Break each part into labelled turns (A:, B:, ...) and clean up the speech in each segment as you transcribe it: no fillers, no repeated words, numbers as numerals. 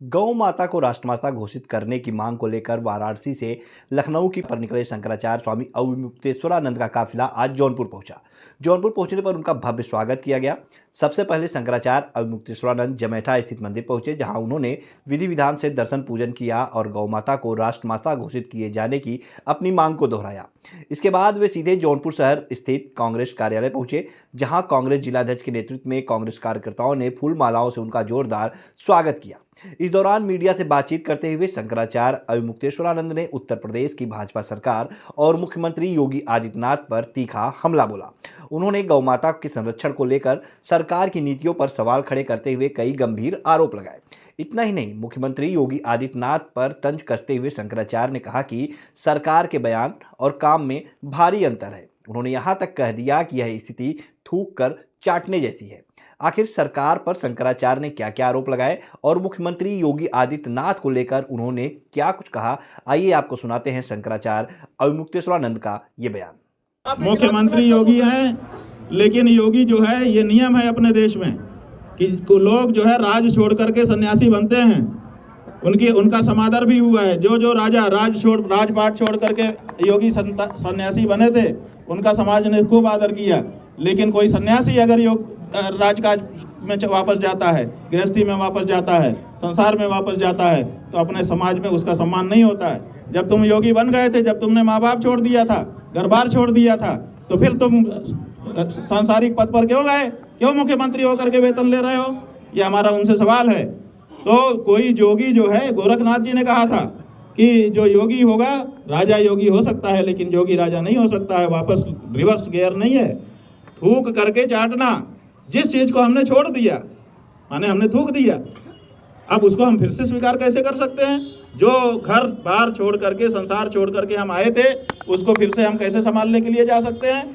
A: गौ माता को राष्ट्रमाता घोषित करने की मांग को लेकर वाराणसी से लखनऊ की पर निकले शंकराचार्य स्वामी अवमुक्तेश्वरानंद का काफिला आज जौनपुर पहुंचा। जौनपुर पहुंचने पर उनका भव्य स्वागत किया गया। सबसे पहले शंकराचार्य अवमुक्तेश्वरानंद जमैथा स्थित मंदिर पहुंचे, जहां उन्होंने विधि विधान से दर्शन पूजन किया और गौ माता को राष्ट्रमाता घोषित किए जाने की अपनी मांग को दोहराया। इसके बाद वे सीधे जौनपुर शहर स्थित कांग्रेस कार्यालय पहुंचे, जहां कांग्रेस जिलाध्यक्ष के नेतृत्व में कांग्रेस कार्यकर्ताओं ने फूल मालाओं से उनका जोरदार स्वागत किया। इस दौरान मीडिया से बातचीत करते हुए शंकराचार्य अवमुक्तेश्वरानंद ने उत्तर प्रदेश की भाजपा सरकार और मुख्यमंत्री योगी आदित्यनाथ पर तीखा हमला बोला। उन्होंने गौ माता के संरक्षण को लेकर सरकार की नीतियों पर सवाल खड़े करते हुए कई गंभीर आरोप लगाए। इतना ही नहीं, मुख्यमंत्री योगी आदित्यनाथ पर तंज कसते हुए शंकराचार्य ने कहा कि सरकार के बयान और काम में भारी अंतर है। उन्होंने यहाँ तक कह दिया कि यह स्थिति थूक कर चाटने जैसी है। आखिर सरकार पर शंकराचार्य ने क्या क्या आरोप लगाए और मुख्यमंत्री योगी आदित्यनाथ को लेकर उन्होंने क्या कुछ कहा, आइए आपको सुनाते हैं शंकराचार्य अवमुक्तेश्वरानंद का ये बयान।
B: मुख्यमंत्री योगी हैं, लेकिन योगी जो है, ये नियम है अपने देश में कि लोग जो है राज छोड़ करके सन्यासी बनते हैं। उनका समादर भी हुआ है। जो राजा राजपाट छोड़ करके योगी सन्यासी बने थे, उनका समाज ने खूब आदर किया। लेकिन कोई सन्यासी अगर राजकाज में वापस जाता है, गृहस्थी में वापस जाता है, संसार में वापस जाता है, तो अपने समाज में उसका सम्मान नहीं होता है। जब तुम योगी बन गए थे, जब तुमने माँ बाप छोड़ दिया था, घर बार छोड़ दिया था, तो फिर तुम सांसारिक पद पर क्यों गए? क्यों मुख्यमंत्री होकर के वेतन ले रहे हो? ये हमारा उनसे सवाल है। तो कोई जोगी जो है, गोरखनाथ जी ने कहा था कि जो योगी होगा राजा योगी हो सकता है, लेकिन योगी राजा नहीं हो सकता है। वापस रिवर्स गियर नहीं है, थूक करके चाटना। जिस चीज़ को हमने छोड़ दिया, माने हमने थूक दिया, अब उसको हम फिर से स्वीकार कैसे कर सकते हैं? जो घर बार छोड़ करके, संसार छोड़ करके हम आए थे, उसको फिर से हम कैसे संभालने के लिए जा सकते हैं?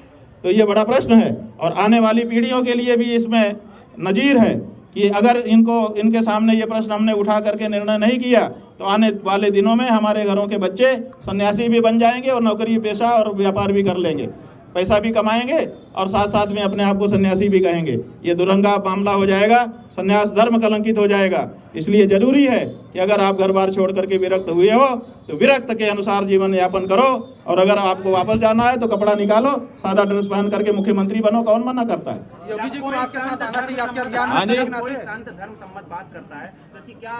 B: तो ये बड़ा प्रश्न है। और आने वाली पीढ़ियों के लिए भी इसमें नज़ीर है कि अगर इनके सामने ये प्रश्न हमने उठा करके निर्णय नहीं किया, तो आने वाले दिनों में हमारे घरों के बच्चे सन्यासी भी बन जाएंगे और नौकरी पेशा और व्यापार भी कर लेंगे, पैसा भी कमाएंगे और साथ साथ में अपने आप को सन्यासी भी कहेंगे। ये दुरंगा मामला हो जाएगा, सन्यास धर्म कलंकित हो जाएगा। इसलिए जरूरी है कि अगर आप घर बार छोड़ करके विरक्त हुए हो, तो विरक्त के अनुसार जीवन यापन करो। और अगर आपको वापस जाना है तो कपड़ा निकालो, सादा ड्रेस पहन करके मुख्यमंत्री बनो। कौन मना करता है?
C: योगी जी को आपके साथ आना चाहिए, आपके अभियान में।
B: हाँ जी,
D: कोई संत धर्म सम्मत बात करता है, तो ऐसी क्या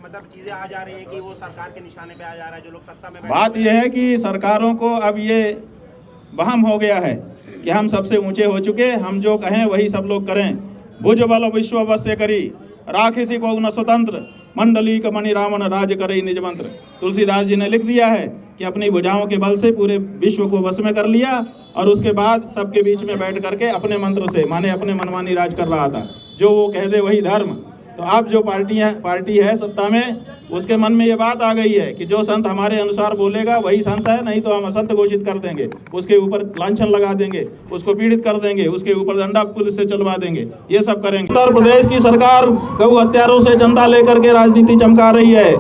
D: मतलब चीजें आ जा रही है कि वो सरकार के निशाने पे आ जा रहा है, जो लोग सत्ता में?
B: बात यह है कि सरकारों को अब ये वहम हो गया है कि हम सबसे ऊंचे हो चुके, हम जो कहें वही सब लोग करें। भुज बल विश्व वश्य करी, राखिसी को न स्वतंत्र, मंडली का मणि रावण राज करे निज मंत्र। तुलसीदास जी ने लिख दिया है कि अपनी भुजाओं के बल से पूरे विश्व को वश में कर लिया और उसके बाद सबके बीच में बैठ करके अपने मंत्र से, माने अपने मनमानी राज कर रहा था। जो वो कह दे वही धर्म। तो अब जो पार्टी है सत्ता में, उसके मन में ये बात आ गई है कि जो संत हमारे अनुसार बोलेगा वही संत है, नहीं तो हम असंत घोषित कर देंगे, उसके ऊपर लांछन लगा देंगे, उसको पीड़ित कर देंगे, उसके ऊपर डंडा पुलिस से चलवा देंगे। ये सब करेंगे। उत्तर प्रदेश की सरकार गौ हत्यारों से चंदा लेकर के राजनीति चमका रही है।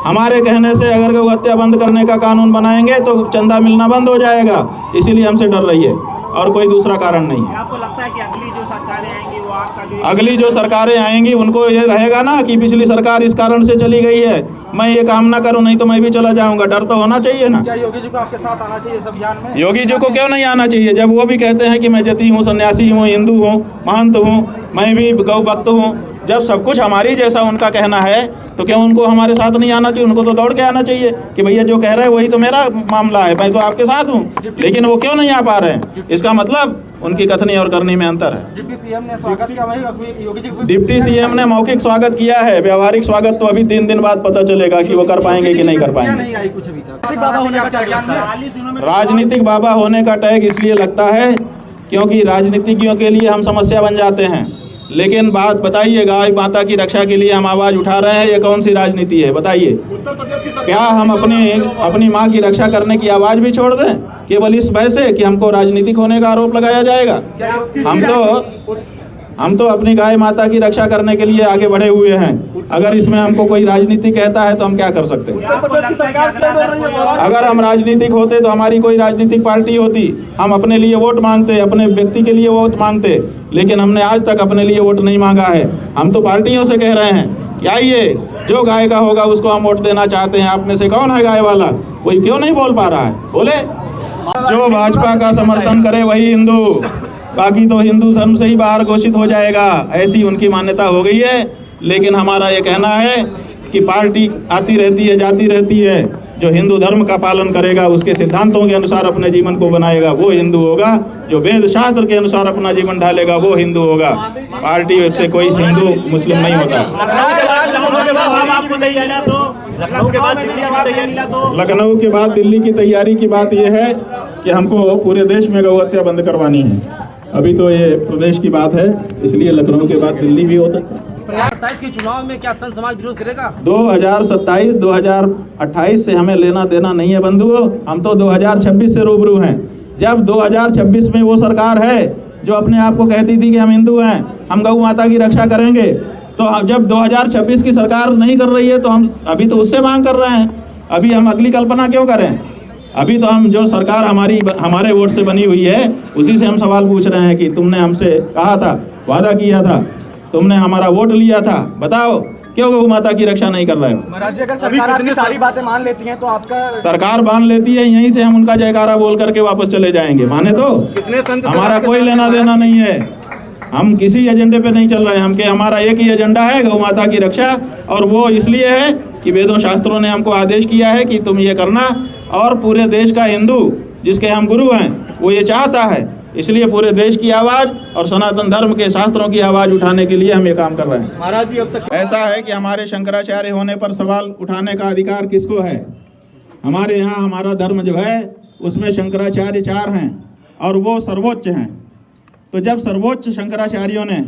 B: हमारे कहने से अगर गौ हत्या बंद करने का कानून बनाएंगे तो चंदा मिलना बंद हो जाएगा। इसीलिए हमसे डर रही है और कोई दूसरा कारण नहीं है।
D: आपको लगता है कि अगली जो सरकारें आएंगी वो आपका
B: अगली जो सरकारें आएंगी उनको ये रहेगा ना कि पिछली सरकार इस कारण से चली गई है, मैं ये काम ना करूं, नहीं तो मैं भी चला जाऊंगा। डर तो होना चाहिए ना।
C: क्या योगी जी को आपके साथ आना चाहिए इस अभियान में?
B: योगी जी को क्यों नहीं आना चाहिए, जब वो भी कहते हैं कि मैं जती हूँ, सन्यासी हूँ, हिंदू हूँ, महंत हूँ, मैं भी गौ भक्त हूँ। जब सब कुछ हमारी जैसा उनका कहना है, तो क्यों उनको हमारे साथ नहीं आना चाहिए? उनको तो दौड़ के आना चाहिए कि भैया जो कह रहे हैं वही तो मेरा मामला है, मैं तो आपके साथ हूँ। लेकिन वो क्यों नहीं आ पा रहे हैं? इसका मतलब उनकी कथनी और करनी में अंतर है।
C: डिप्टी सीएम ने स्वागत किया, वही योगी जी को
B: डिप्टी सीएम ने मौखिक स्वागत किया है, व्यावहारिक स्वागत तो अभी 3 दिन बाद पता चलेगा कि वो कर पाएंगे कि नहीं कर पाएंगे।
C: नहीं आई कुछ अभी तक। बाबा होने का टैग,
B: राजनीतिक बाबा होने का टैग इसलिए लगता है क्योंकि राजनीतिज्ञों के लिए हम समस्या बन जाते हैं। लेकिन बात बताइए, गाय माता की रक्षा के लिए हम आवाज़ उठा रहे हैं, ये कौन सी राजनीति है? बताइए। क्या हम अपनी माँ की रक्षा करने की आवाज़ भी छोड़ दें केवल इस वजह से कि हमको राजनीतिक होने का आरोप लगाया जाएगा? हम तो अपनी गाय माता की रक्षा करने के लिए आगे बढ़े हुए हैं। अगर इसमें हमको कोई राजनीति कहता है तो हम क्या कर सकते हैं? अगर हम राजनीतिक होते तो हमारी कोई राजनीतिक पार्टी होती, हम अपने लिए वोट मांगते, अपने व्यक्ति के लिए वोट मांगते, लेकिन हमने आज तक अपने लिए वोट नहीं मांगा है। हम तो पार्टियों से कह रहे हैं कि आइए जो गाय का होगा उसको हम वोट देना चाहते हैं। आप में से कौन है गाय वाला? कोई क्यों नहीं बोल पा रहा है? बोले। जो भाजपा का समर्थन करे वही हिंदू, बाकी तो हिंदू धर्म से ही बाहर घोषित हो जाएगा, ऐसी उनकी मान्यता हो गई है। लेकिन हमारा ये कहना है कि पार्टी आती रहती है, जाती रहती है, जो हिंदू धर्म का पालन करेगा, उसके सिद्धांतों के अनुसार अपने जीवन को बनाएगा, वो हिंदू होगा। जो वेद शास्त्र के अनुसार अपना जीवन ढालेगा वो हिंदू होगा। पार्टी से कोई हिंदू मुस्लिम नहीं होता। लखनऊ के बाद दिल्ली की तैयारी की बात यह है कि हमको पूरे देश में गौ हत्या बंद करवानी है। अभी तो ये प्रदेश की बात है, इसलिए लखनऊ के बाद दिल्ली भी होता है।
C: 2027 के चुनाव में क्या संत समाज विरोध करेगा?
B: 2027 2028 से हमें लेना देना नहीं है बंधुओं। हम तो 2026 से रूबरू हैं। जब 2026 में वो सरकार है जो अपने आप को कहती थी कि हम हिंदू हैं, हम गौ माता की रक्षा करेंगे, तो जब 2026 की सरकार नहीं कर रही है तो हम अभी तो उससे मांग कर रहे हैं। अभी हम अगली कल्पना क्यों करें? अभी तो हम जो सरकार हमारे वोट से बनी हुई है उसी से हम सवाल पूछ रहे हैं कि तुमने हमसे कहा था, वादा किया था, तुमने हमारा वोट लिया था, बताओ क्यों गौ माता की रक्षा नहीं कर रहे हो?
C: महाराज जी, अगर सरकार आपकी सारी बातें मान लेती है तो आपका
B: सरकार मान लेती है, यहीं से हम उनका जयकारा बोल करके वापस चले जाएंगे। माने तो हमारा कोई लेना देना नहीं है। हम किसी एजेंडे पे नहीं चल रहे हैं। हमारा एक ही एजेंडा है, गौ माता की रक्षा। और वो इसलिए है कि वेदों शास्त्रों ने हमको आदेश किया है कि तुम ये करना, और पूरे देश का हिंदू जिसके हम गुरु हैं वो ये चाहता है। इसलिए पूरे देश की आवाज़ और सनातन धर्म के शास्त्रों की आवाज़ उठाने के लिए हम ये काम कर रहे हैं।
C: महाराज जी, अब तक
B: ऐसा है कि हमारे शंकराचार्य होने पर सवाल उठाने का अधिकार किसको है? हमारे यहाँ हमारा धर्म जो है उसमें शंकराचार्य 4 हैं और वो सर्वोच्च हैं। तो जब सर्वोच्च शंकराचार्यों ने,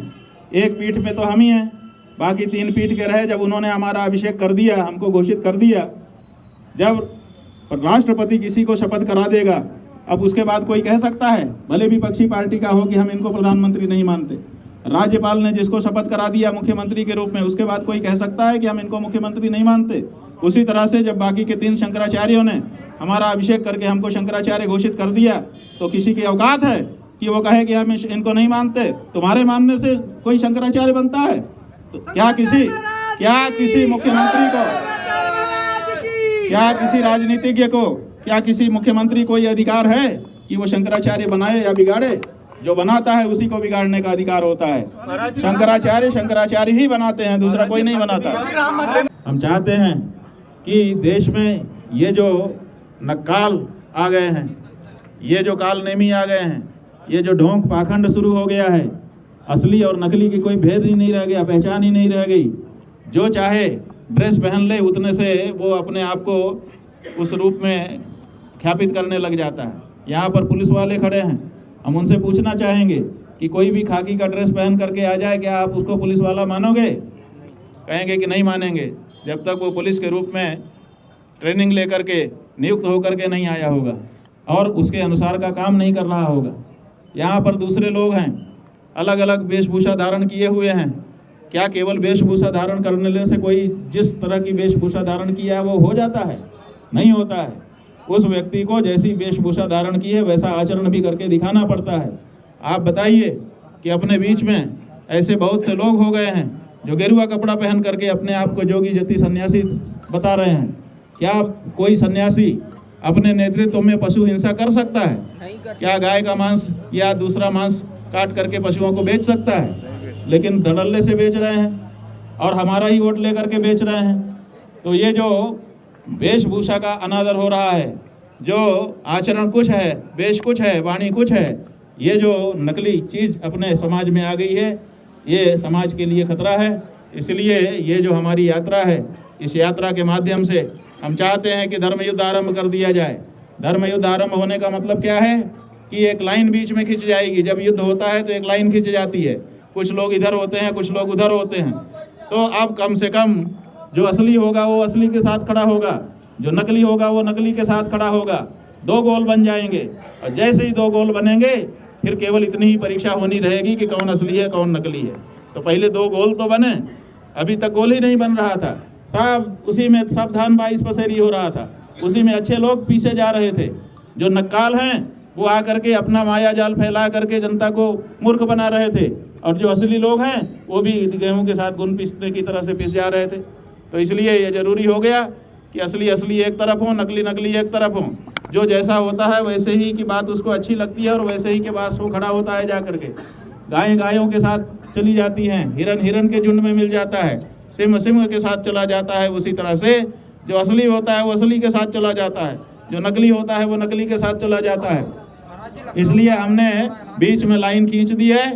B: एक पीठ पे तो हम ही हैं, बाकी 3 पीठ के रहे, जब उन्होंने हमारा अभिषेक कर दिया, हमको घोषित कर दिया, जब राष्ट्रपति किसी को शपथ करा देगा, अब उसके बाद कोई कह सकता है, भले विपक्षी पार्टी का हो, कि हम इनको प्रधानमंत्री नहीं मानते। राज्यपाल ने जिसको शपथ करा दिया मुख्यमंत्री के रूप में, उसके बाद कोई कह सकता है कि हम इनको मुख्यमंत्री नहीं मानते? उसी तरह से जब बाकी के 3 शंकराचार्यों ने हमारा अभिषेक करके हमको शंकराचार्य घोषित कर दिया, तो किसी की औकात है कि वो कहे कि हम इनको नहीं मानते? तुम्हारे मानने से कोई शंकराचार्य बनता है? तो क्या किसी मुख्यमंत्री को, क्या किसी राजनीतिज्ञ को, क्या किसी मुख्यमंत्री को ये अधिकार है कि वो शंकराचार्य बनाए या बिगाड़े? जो बनाता है उसी को बिगाड़ने का अधिकार होता है। शंकराचार्य ही बनाते हैं, दूसरा कोई नहीं बनाता। हम चाहते हैं कि देश में ये जो नक्काल आ गए हैं, ये जो काल नेमी आ गए हैं, ये जो ढोंग पाखंड शुरू हो गया है, असली और नकली की कोई भेद ही नहीं रह गया, पहचान ही नहीं रह गई। जो चाहे ड्रेस पहन ले, उतने से वो अपने आप को उस रूप में ख्यापित करने लग जाता है। यहाँ पर पुलिस वाले खड़े हैं, हम उनसे पूछना चाहेंगे कि कोई भी खाकी का ड्रेस पहन करके आ जाए, क्या आप उसको पुलिस वाला मानोगे? कहेंगे कि नहीं मानेंगे, जब तक वो पुलिस के रूप में ट्रेनिंग लेकर के नियुक्त होकर के नहीं आया होगा और उसके अनुसार का काम नहीं कर रहा होगा। यहाँ पर दूसरे लोग हैं, अलग अलग वेशभूषा धारण किए हुए हैं। क्या केवल वेशभूषा धारण करने से कोई जिस तरह की वेशभूषा धारण किया है वो हो जाता है? नहीं होता है। उस व्यक्ति को जैसी वेशभूषा धारण की है वैसा आचरण भी करके दिखाना पड़ता है। आप बताइए कि अपने बीच में ऐसे बहुत से लोग हो गए हैं जो गेरुआ कपड़ा पहन करके अपने आप को जोगी जति सन्यासी बता रहे हैं। क्या कोई सन्यासी अपने नेतृत्व में पशु हिंसा कर सकता है? क्या गाय का मांस या दूसरा मांस काट करके पशुओं को बेच सकता है? लेकिन धड़ल्ले से बेच रहे हैं और हमारा ही वोट लेकर के बेच रहे हैं। तो ये जो वेशभूषा का अनादर हो रहा है, जो आचरण कुछ है, वेश कुछ है, वाणी कुछ है, ये जो नकली चीज़ अपने समाज में आ गई है, ये समाज के लिए खतरा है। इसलिए ये जो हमारी यात्रा है, इस यात्रा के माध्यम से हम चाहते हैं कि धर्म युद्ध आरंभ कर दिया जाए। धर्म युद्ध आरंभ होने का मतलब क्या है कि एक लाइन बीच में खिंच जाएगी। जब युद्ध होता है तो एक लाइन खिंच जाती है, कुछ लोग इधर होते हैं, कुछ लोग उधर होते हैं। तो अब कम से कम जो असली होगा वो असली के साथ खड़ा होगा, जो नकली होगा वो नकली के साथ खड़ा होगा। 2 गोल बन जाएंगे और जैसे ही 2 गोल बनेंगे फिर केवल इतनी ही परीक्षा होनी रहेगी कि कौन असली है कौन नकली है। तो पहले 2 गोल तो बने, अभी तक गोल ही नहीं बन रहा था। सब उसी में सावधान 22 पसेरी हो रहा था, उसी में अच्छे लोग पीछे जा रहे थे। जो नक्काल हैं वो आकर के अपना माया जाल फैला करके जनता को मूर्ख बना रहे थे, और जो असली लोग हैं वो भी गेहूं के साथ गुण पीसने की तरह से पिस जा रहे थे। तो इसलिए ये ज़रूरी हो गया कि असली असली एक तरफ हो, नकली नकली एक तरफ हो। जो जैसा होता है वैसे ही की बात उसको अच्छी लगती है और वैसे ही के बाद वो खड़ा होता है जा करके। गायें गायों के साथ चली जाती हैं, हिरन हिरन के झुंड में मिल जाता है, सिंह सिंह के साथ चला जाता है। उसी तरह से जो असली होता है वो असली के साथ चला जाता है, जो नकली होता है वो नकली के साथ चला जाता है। इसलिए हमने बीच में लाइन खींच दी है।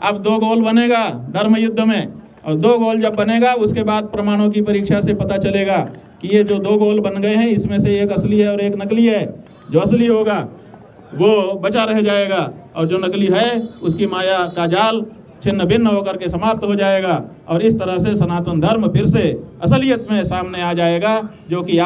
B: अब 2 गोल बनेगा धर्म युद्ध में, और 2 गोल जब बनेगा उसके बाद प्रमाणों की परीक्षा से पता चलेगा कि ये जो 2 गोल बन गए हैं इसमें से एक असली है और एक नकली है। जो असली होगा वो बचा रह जाएगा और जो नकली है उसकी माया का जाल छिन्न भिन्न होकर के समाप्त हो जाएगा, और इस तरह से सनातन धर्म फिर से असलियत में सामने आ जाएगा, जो कि